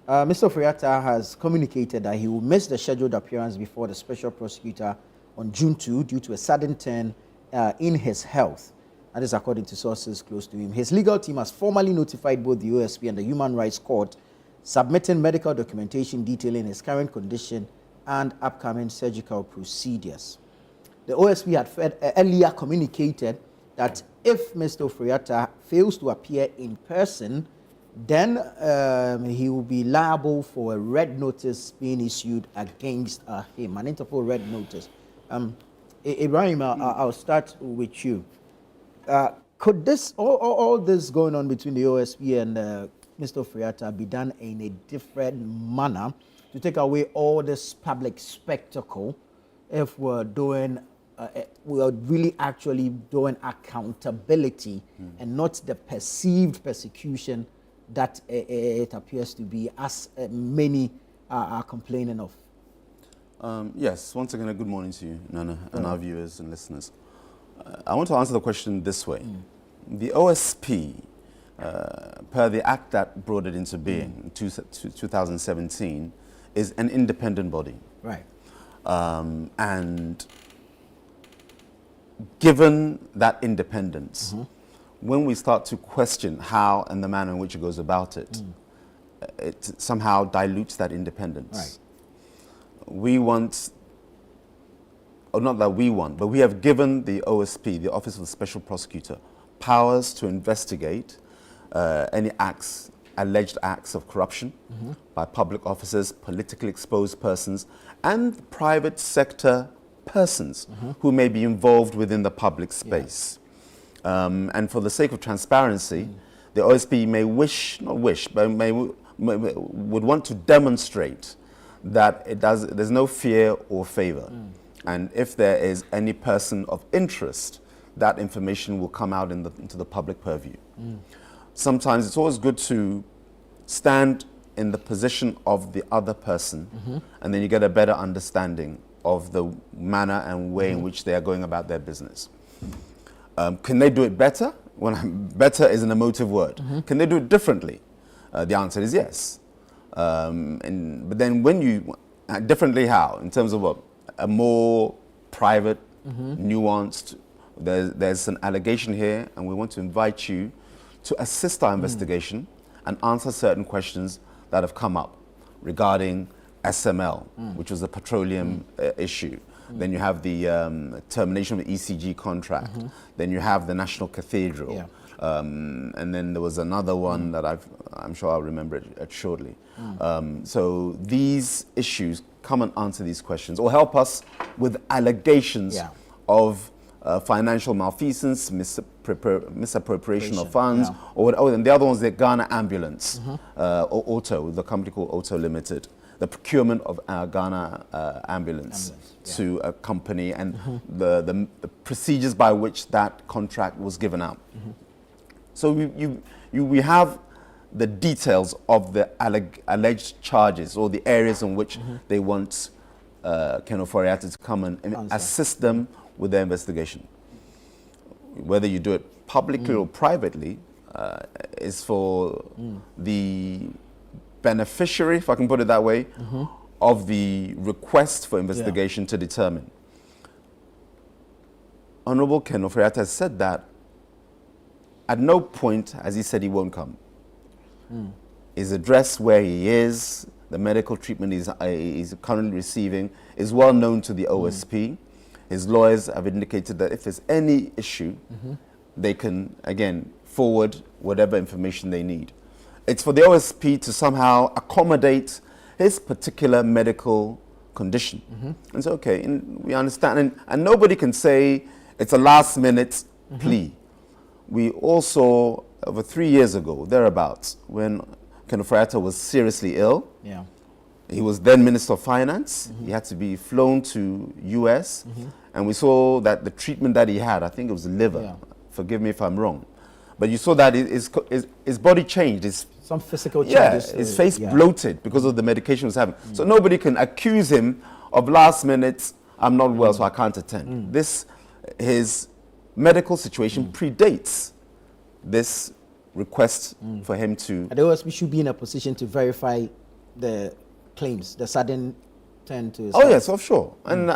Mr. Ofori-Atta has communicated that he will miss the scheduled appearance before the special prosecutor on June 2 due to a sudden turn in his health. That is according to sources close to him. His legal team has formally notified both the OSP and the Human Rights Court, submitting medical documentation detailing his current condition and upcoming surgical procedures. The OSP had earlier communicated that if Mr. Ofori-Atta fails to appear in person, then he will be liable for a red notice being issued against him, an Interpol red notice. Ibrahim, I'll start with you. Could this, all this going on between the OSP and Mr. Ofori-Atta be done in a different manner to take away all this public spectacle if we're doing, we are really actually doing accountability and not the perceived persecution that it appears to be, as many are complaining of? Yes, once again, a good morning to you, Nana, and our viewers and listeners. I want to answer the question this way. The OSP, per the act that brought it into being in 2017, is an independent body. Right. And given that independence, when we start to question how and the manner in which it goes about it, it somehow dilutes that independence. Right. We want, or not that we want, but we have given the OSP, the Office of the Special Prosecutor, powers to investigate any acts, alleged acts of corruption by public officers, politically exposed persons, and private sector persons who may be involved within the public space. And for the sake of transparency, the OSP may wish, not wish, but would want to demonstrate that there's no fear or favor. And if there is any person of interest, that information will come out into the public purview. Sometimes it's always good to stand in the position of the other person, and then you get a better understanding of the manner and way in which they are going about their business. Can they do it better? Well, better is an emotive word. Can they do it differently? The answer is yes. But then when you, differently how? In terms of what? A more private, nuanced, there's an allegation here, and we want to invite you to assist our investigation and answer certain questions that have come up regarding SML, which was the petroleum issue. Then you have the termination of the ECG contract. Then you have the National Cathedral. And then there was another one that I'm sure I'll remember it shortly. So these issues come and answer these questions, or help us with allegations of financial malfeasance, misappropriation of funds, or and the other one's the Ghana Ambulance, or Auto, the company called Auto Limited, the procurement of Ghana ambulance to a company, and the procedures by which that contract was given out. So we have the details of the alleged charges, or the areas in which they want Ken Ofori-Atta to come and assist them with their investigation. Whether you do it publicly or privately is for the beneficiary, if I can put it that way, of the request for investigation to determine. Honorable Ken Ofori-Atta has said that at no point has he said he won't come. His address, where he is, the medical treatment he's currently receiving, is well known to the OSP. His lawyers have indicated that if there's any issue, they can, again, forward whatever information they need. It's for the OSP to somehow accommodate his particular medical condition. And so, okay, and we understand, and nobody can say it's a last-minute plea. We also, over 3 years ago, thereabouts, when Ken Ofori-Atta was seriously ill, he was then Minister of Finance. He had to be flown to US, and we saw that the treatment that he had, I think it was liver, forgive me if I'm wrong, but you saw that his body changed. Some physical changes. His face bloated because of the medication he was having. So nobody can accuse him of last minute, I'm not well, so I can't attend. His medical situation predates this request for him to... The OSP should be in a position to verify the claims, the sudden turn to his Oh health? yes, of sure. And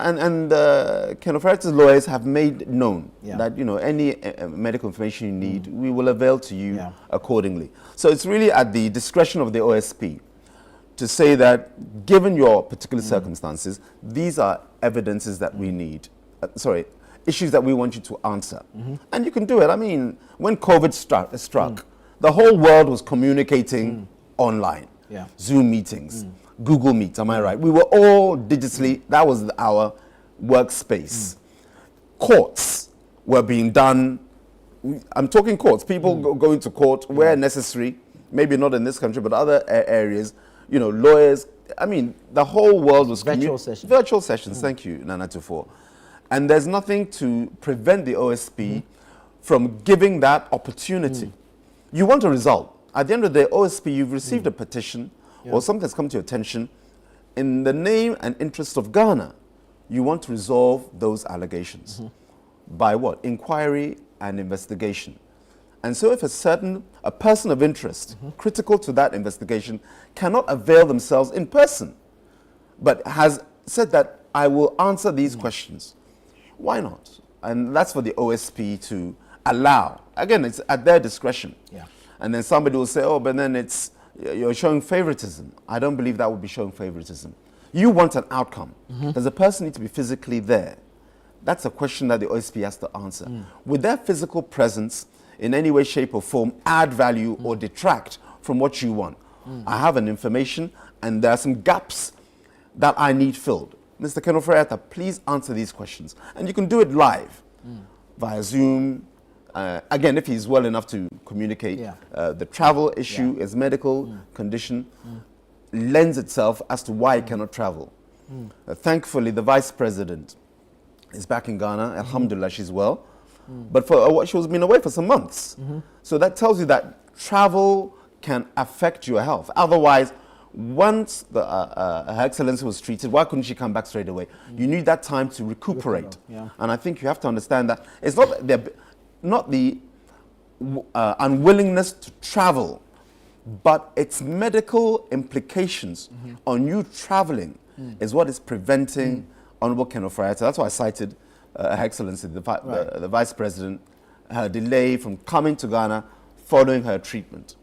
Ken Ofori-Atta's lawyers have made known that any medical information you need, we will avail to you accordingly. So it's really at the discretion of the OSP to say that, given your particular circumstances, these are evidences that we need. Issues that we want you to answer, and you can do it. I mean, when COVID struck, the whole world was communicating online, Zoom meetings. Google Meet, am I right? We were all digitally, that was our workspace. Courts were being done, I'm talking courts, people going to court where necessary, maybe not in this country, but other areas, lawyers, I mean, the whole world was virtual sessions. Virtual sessions, thank you, Nana Tufo. And there's nothing to prevent the OSP from giving that opportunity. You want a result. At the end of the day, OSP, you've received a petition, or something has come to your attention, in the name and interest of Ghana, you want to resolve those allegations. By what? Inquiry and investigation. And so if a person of interest, critical to that investigation, cannot avail themselves in person, but has said that I will answer these questions, why not? And that's for the OSP to allow. Again, it's at their discretion. And then somebody will say, oh, but then you're showing favoritism. I don't believe that would be showing favoritism. You want an outcome. Does the person need to be physically there? That's a question that the OSP has to answer. Would their physical presence in any way, shape or form add value or detract from what you want? I have an information and there are some gaps that I need filled. Mr. Ken Ofori-Atta, please answer these questions. And you can do it live via Zoom. Again, if he's well enough to communicate, the travel issue, his medical condition lends itself as to why he cannot travel. Thankfully, the vice president is back in Ghana. Alhamdulillah, she's well. But she was been away for some months. So that tells you that travel can affect your health. Otherwise, once Her Excellency was treated, why couldn't she come back straight away? You need that time to recuperate. And I think you have to understand that it's not the unwillingness to travel, but its medical implications on you traveling is what is preventing Honorable Ken Ofori-Atta. That's why I cited Her Excellency, the Vice President, her delay from coming to Ghana following her treatment.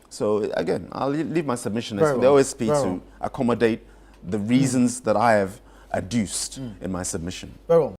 So again, I'll leave my submission as the OSP to accommodate the reasons that I have adduced in my submission. Very well.